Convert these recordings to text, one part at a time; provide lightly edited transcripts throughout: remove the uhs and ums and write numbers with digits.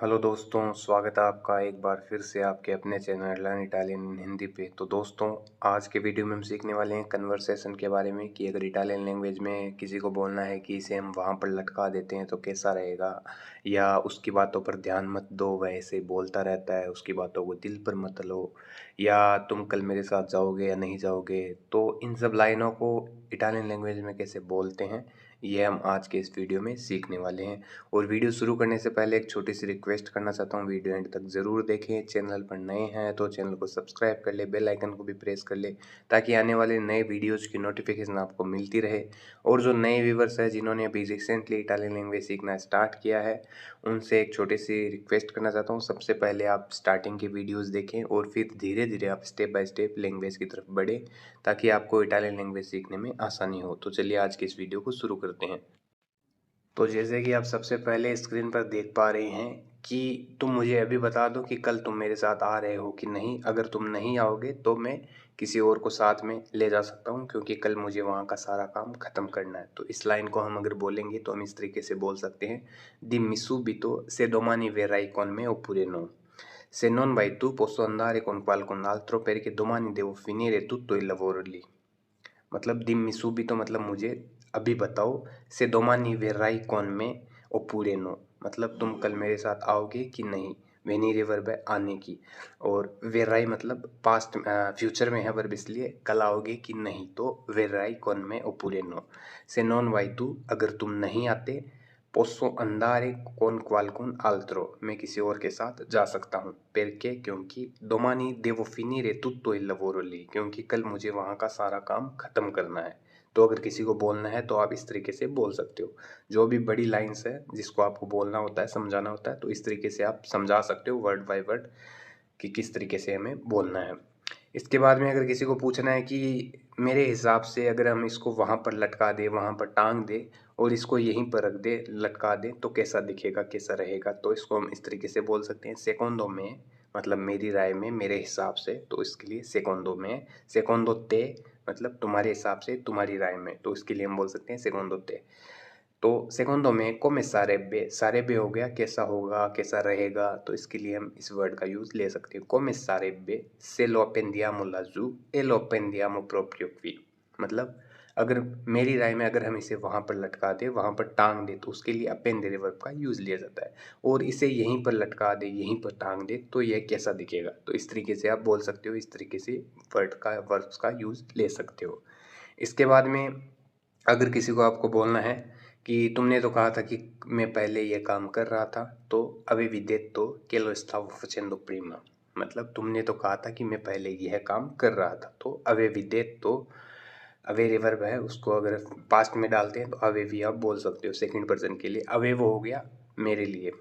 Hello दोस्तों, स्वागत है आपका एक बार फिर से आपके अपने चैनल लर्न इटालियन इन हिंदी पे। तो दोस्तों, आज के वीडियो में हम सीखने वाले हैं कन्वर्सेशन के बारे में कि अगर इटालियन लैंग्वेज में किसी को बोलना है कि इसे हम वहाँ पर लटका देते हैं तो कैसा रहेगा, या उसकी बातों पर ध्यान मत दो, वह ऐसे बोलता रहता है, उसकी बातों को दिल पर मत लो, या तुम कल मेरे साथ जाओगे या नहीं जाओगे। तो इन सब लाइनों को इटालियन लैंग्वेज में कैसे बोलते हैं, ये हम आज के इस वीडियो में सीखने वाले हैं। और वीडियो शुरू करने से पहले एक छोटी सी रिक्वेस्ट करना चाहता हूँ, वीडियो एंड तक ज़रूर देखें। चैनल पर नए हैं तो चैनल को सब्सक्राइब कर ले, बेल आइकन को भी प्रेस कर ले, ताकि आने वाले नए वीडियोज़ की नोटिफिकेशन आपको मिलती रहे। और जो नए व्यूवर्स हैं जिन्होंने अभी रिसेंटली इटालियन लैंग्वेज सीखना स्टार्ट किया है, उनसे एक छोटी सी रिक्वेस्ट करना चाहता हूँ। सबसे पहले आप स्टार्टिंग की वीडियोज़ देखें और फिर धीरे धीरे आप स्टेप बाय स्टेप लैंग्वेज की तरफ बढ़ें, ताकि आपको इटालियन लैंग्वेज सीखने में आसानी हो। तो चलिए आज की इस वीडियो को शुरू करते हैं। तो जैसे कि आप सबसे पहले स्क्रीन पर देख पा रहे हैं कि तुम मुझे अभी बता दो कि कल तुम मेरे साथ आ रहे हो कि नहीं। अगर तुम नहीं आओगे तो मैं किसी और को साथ में ले जा सकता हूँ, क्योंकि कल मुझे वहाँ का सारा काम ख़त्म करना है। तो इस लाइन को हम अगर बोलेंगे तो हम इस तरीके से बोल सकते हैं, dimmi subito se domani verrai con me oppure no, se non vai tu posso andare con qualcun altro perché domani devo finire tutto il lavoro lì। मतलब dimmi subito मतलब मुझे अभी बताओ, से domani verrai con me oppure no मतलब तुम कल मेरे साथ आओगे कि नहीं। वेनी वर्ब है आने की, और वेराई मतलब पास्ट फ्यूचर में है वर्ब, इसलिए कल आओगे कि नहीं। तो वेराई कौन में ओपुरे नो, से नॉन वाई तू अगर तुम नहीं आते, पोसो अंदारे कौन क्वालकुन आल्त्रो मैं किसी और के साथ जा सकता हूँ। पेरके क्योंकि दोमानी देवो फिनीरे तुत्तो इल लवोरो ली क्योंकि कल मुझे वहाँ का सारा काम खत्म करना है। तो अगर किसी को बोलना है तो आप इस तरीके से बोल सकते हो। जो भी बड़ी लाइन्स है जिसको आपको बोलना होता है, समझाना होता है, तो इस तरीके से आप समझा सकते हो वर्ड बाय वर्ड कि किस तरीके से हमें बोलना है। इसके बाद में अगर किसी को पूछना है कि मेरे हिसाब से अगर हम इसको वहाँ पर लटका दें, वहाँ पर टांग दें और इसको यहीं पर रख दें, लटका दें, तो कैसा दिखेगा, कैसा रहेगा। तो इसको हम इस तरीके से बोल सकते हैं, सेकोंडो में मतलब मेरी राय में, मेरे हिसाब से, तो इसके लिए सेकोंडो में। सेकोंडो ते मतलब तुम्हारे हिसाब से, तुम्हारी राय में, तो इसके लिए हम बोल सकते हैं सेकोंडो ते। तो सेकोंडो में come sarebbe, sarebbe हो गया कैसा होगा, कैसा रहेगा। तो इसके लिए हम इस वर्ड का यूज़ ले सकते हैं, come sarebbe se lo appendiamo laggiù e lo appendiamo proprio qui। मतलब अगर मेरी राय में अगर हम इसे वहाँ पर लटका दें, वहाँ पर टांग दें, तो उसके लिए अपेंडेरे वर्ब का यूज़ लिया जाता है। और इसे यहीं पर लटका दें, यहीं पर टांग दें, तो यह कैसा दिखेगा। तो इस तरीके से आप बोल सकते हो, इस तरीके से वर्ब्स का यूज़ ले सकते हो। इसके बाद में अगर किसी को आपको बोलना है कि तुमने तो कहा था कि मैं पहले ये काम कर रहा था, तो avevi detto che lo stavo facendo prima मतलब तुमने तो कहा था कि मैं पहले यह काम कर रहा था। तो avevi detto अवेरी वर्ब है, उसको अगर पास्ट में डालते हैं तो avevi आप बोल सकते हो। सेकंड पर्सन के लिए avevo हो गया मेरे लिए,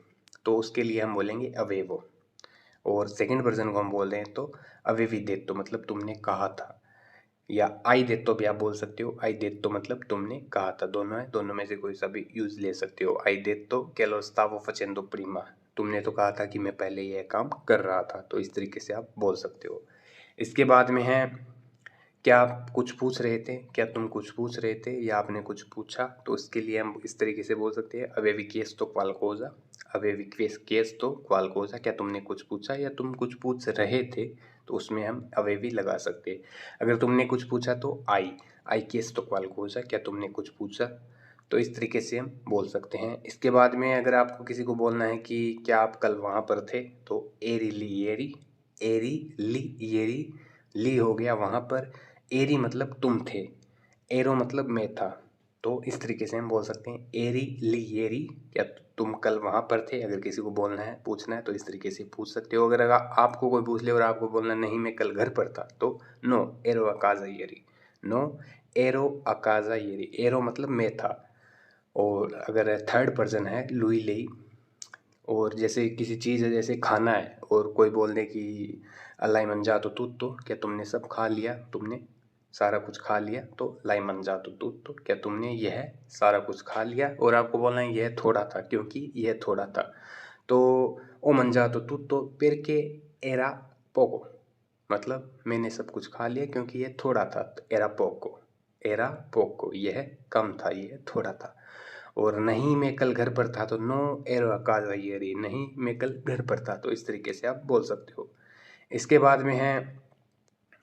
तो उसके लिए हम बोलेंगे avevo। और सेकंड पर्सन को हम बोल रहे हैं तो avevi detto मतलब तुमने कहा था। या आई देतो भी आप बोल सकते हो, आई देतो मतलब तुमने कहा था। दोनों है, दोनों में से कोई सा भी यूज ले सकते हो। आई देतो che lo stavo facendo prima तुमने तो कहा था कि मैं पहले यह काम कर रहा था। तो इस तरीके से आप बोल सकते हो। इसके बाद में है, क्या आप कुछ पूछ रहे थे, क्या तुम कुछ पूछ रहे थे, या आपने कुछ पूछा। तो उसके लिए हम इस तरीके से बोल सकते हैं avevi chiesto qualcosa, avevi chiesto qualcosa क्या तुमने कुछ पूछा या तुम कुछ पूछ रहे थे, तो उसमें हम avevi लगा सकते हैं। अगर तुमने कुछ पूछा तो आई chiesto qualcosa क्या तुमने कुछ पूछा। तो इस तरीके से हम बोल सकते हैं। इसके बाद में अगर आपको किसी को बोलना है कि क्या आप कल वहाँ पर थे, तो eri lì ieri, eri lì ieri, ली हो गया वहाँ पर, एरी मतलब तुम थे, एरो मतलब मैं था। तो इस तरीके से हम बोल सकते हैं एरी ली एरी क्या तुम कल वहाँ पर थे। अगर किसी को बोलना है, पूछना है, तो इस तरीके से पूछ सकते हो। अगर आपको कोई पूछ ले और आपको बोलना नहीं मैं कल घर पर था, तो नो एरो अकाजा येरी, नो एरो अकाजा येरी, एरो मतलब मैं था। और अगर थर्ड पर्सन है लुई लेई, और जैसे किसी चीज़ है, जैसे खाना है, और कोई बोल दे कि अल्लाई मंजातो tutto क्या तुमने सब खा लिया, तुमने सारा कुछ खा लिया। तो लाई मंजातो tutto क्या तुमने यह सारा कुछ खा लिया। और आपको बोलना है यह थोड़ा था, क्योंकि यह थोड़ा था। तो ओ मंजातो tutto perché era poco मतलब मैंने सब कुछ खा लिया क्योंकि यह थोड़ा था। तो एरा पोको, एरा पोको यह कम था, यह थोड़ा था। और नहीं मैं कल घर पर था तो no ero a casa ieri, नहीं मैं कल घर पर था, तो इस तरीके से आप बोल सकते हो। इसके बाद में है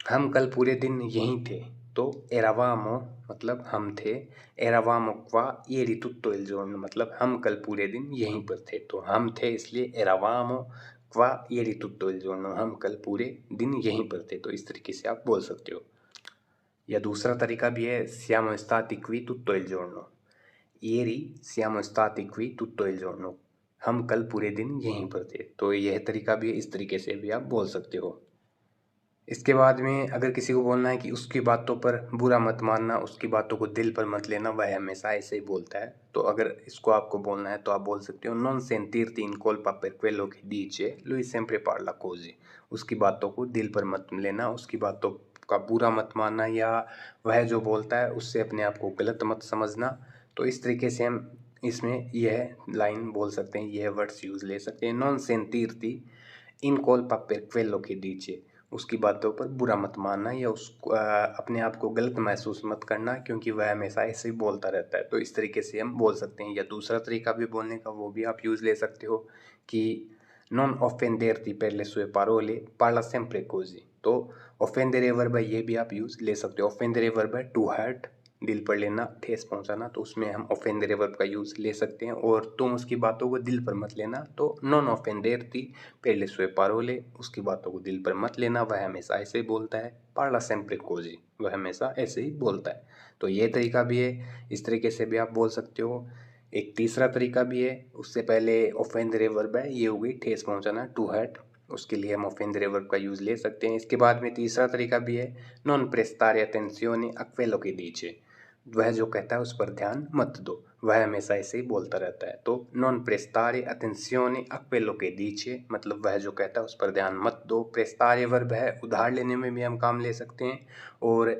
हम कल पूरे दिन यहीं थे, तो eravamo मतलब हम थे, eravamo qua ieri tutto il giorno मतलब हम कल पूरे दिन यहीं पर थे, तो हम थे इसलिए eravamo qua ieri tutto il giorno, हम कल पूरे दिन यहीं पर थे, तो इस तरीके से आप बोल सकते हो। या दूसरा तरीका भी है siamo stati qui tutto il giorno, ieri siamo stati qui tutto il giorno, हम कल पूरे दिन यहीं पर थे, तो यह तरीका भी इस तरीके से भी आप बोल सकते हो। इसके बाद में अगर किसी को बोलना है कि उसकी बातों पर बुरा मत मानना, उसकी बातों को दिल पर मत लेना, वह हमेशा ऐसे ही बोलता है, तो अगर इसको आपको बोलना है तो आप बोल सकते हो non sentirti in colpa per quello che dice, lui sempre parla così, उसकी बातों को दिल पर मत लेना, उसकी बातों का बुरा मत मानना, या वह जो बोलता है उससे अपने आप को गलत मत समझना। तो इस तरीके से हम इसमें यह लाइन बोल सकते हैं, यह वर्ड्स यूज़ ले सकते हैं। non sentirti in colpa per quello che dice, उसकी बातों पर बुरा मत मानना या उसको अपने आप को गलत महसूस मत करना, क्योंकि वह हमेशा ऐसे ही बोलता रहता है, तो इस तरीके से हम बोल सकते हैं। या दूसरा तरीका भी बोलने का, वो भी आप यूज़ ले सकते हो कि non offenderti per le sue parole, parla sempre così, तो offendere वर्ब है, ये भी आप यूज़ ले सकते हो। offendere वर्ब है टू हर्ट, दिल पर लेना, ठेस पहुंचाना, तो उसमें हम offendere वर्ब का यूज़ ले सकते हैं। और तुम उसकी बातों को दिल पर मत लेना, तो non offenderti per le sue parole, उसकी बातों को दिल पर मत लेना, वह हमेशा ऐसे ही बोलता है। parla sempre così, वह हमेशा ऐसे ही बोलता है। तो ये तरीका भी है, इस तरीके से भी आप बोल सकते हो। एक तीसरा तरीका भी है, उससे पहले offendere वर्ब है, ये हो गई ठेस पहुंचाना, टू हर्ट, उसके लिए हम offendere वर्ब का यूज़ ले सकते हैं। इसके बाद में तीसरा तरीका भी है non prestare attenzione a quello che dice, वह जो कहता है उस पर ध्यान मत दो, वह हमेशा ऐसे ही बोलता रहता है। तो non prestare attenzione a quello che dice मतलब वह जो कहता है उस पर ध्यान मत दो। prestare वर्ब है, उधार लेने में भी हम काम ले सकते हैं, और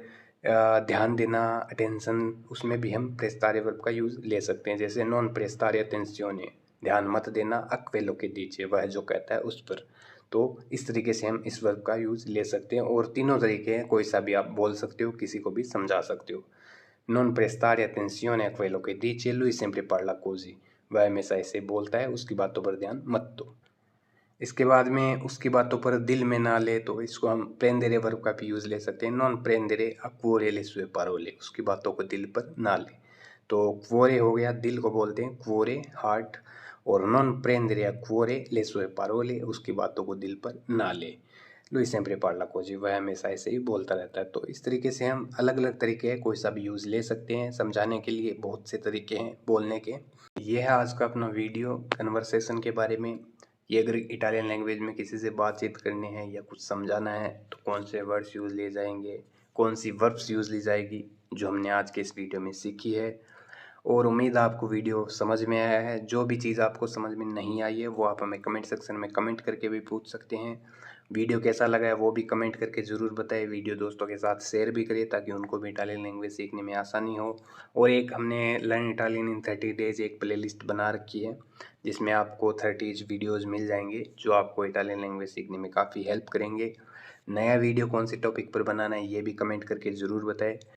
ध्यान देना, अटेंशन, उसमें भी हम prestare वर्ब का यूज़ ले सकते हैं। जैसे non prestare attenzione, ध्यान मत देना, a quello che dice, वह जो कहता है उस पर। तो इस तरीके से हम इस वर्ब का यूज़ ले सकते हैं, और तीनों तरीके हैं, कोई सा भी आप बोल सकते हो, किसी को भी समझा सकते हो। non prestare attenzione a quello che dice, lui sempre parla così, वह हमेशा ऐसे बोलता है, उसकी बातों पर ध्यान मत दो। इसके बाद में उसकी बातों पर दिल में ना ले, तो इसको हम prendere वर्ब का भी यूज़ ले सकते हैं। non prendere a cuore le sue parole, उसकी बातों को दिल पर ना ले। तो cuore हो गया, दिल को बोलते हैं cuore, हार्ट, और non prendere a cuore le sue parole, उसकी बातों को दिल पर ना ले। lui sempre parla così, वह हमेशा ऐसे ही बोलता रहता है। तो इस तरीके से हम अलग अलग तरीके हैं, कोई सा भी यूज़ ले सकते हैं। समझाने के लिए बहुत से तरीके हैं बोलने के। ये है आज का अपना वीडियो कन्वर्सेशन के बारे में। ये अगर इटालियन लैंग्वेज में किसी से बातचीत करनी है या कुछ समझाना है तो कौन से वर्ड्स यूज़ लिए जाएंगे, कौन सी वर्ब्स यूज़ ली जाएगी, जो हमने आज के इस वीडियो में सीखी है। और उम्मीद है आपको वीडियो समझ में आया है। जो भी चीज़ आपको समझ में नहीं आई है वो आप हमें कमेंट सेक्शन में कमेंट करके भी पूछ सकते हैं। वीडियो कैसा लगा है वो भी कमेंट करके ज़रूर बताएं। वीडियो दोस्तों के साथ शेयर भी करिए ताकि उनको भी इटालियन लैंग्वेज सीखने में आसानी हो। और एक हमने लर्न इटालियन इन 30 डेज़ एक प्लेलिस्ट बना रखी है, जिसमें आपको 30 वीडियोज़ मिल जाएंगे जो आपको इटालियन लैंग्वेज सीखने में काफ़ी हेल्प करेंगे। नया वीडियो कौन से टॉपिक पर बनाना है ये भी कमेंट करके ज़रूर बताएं।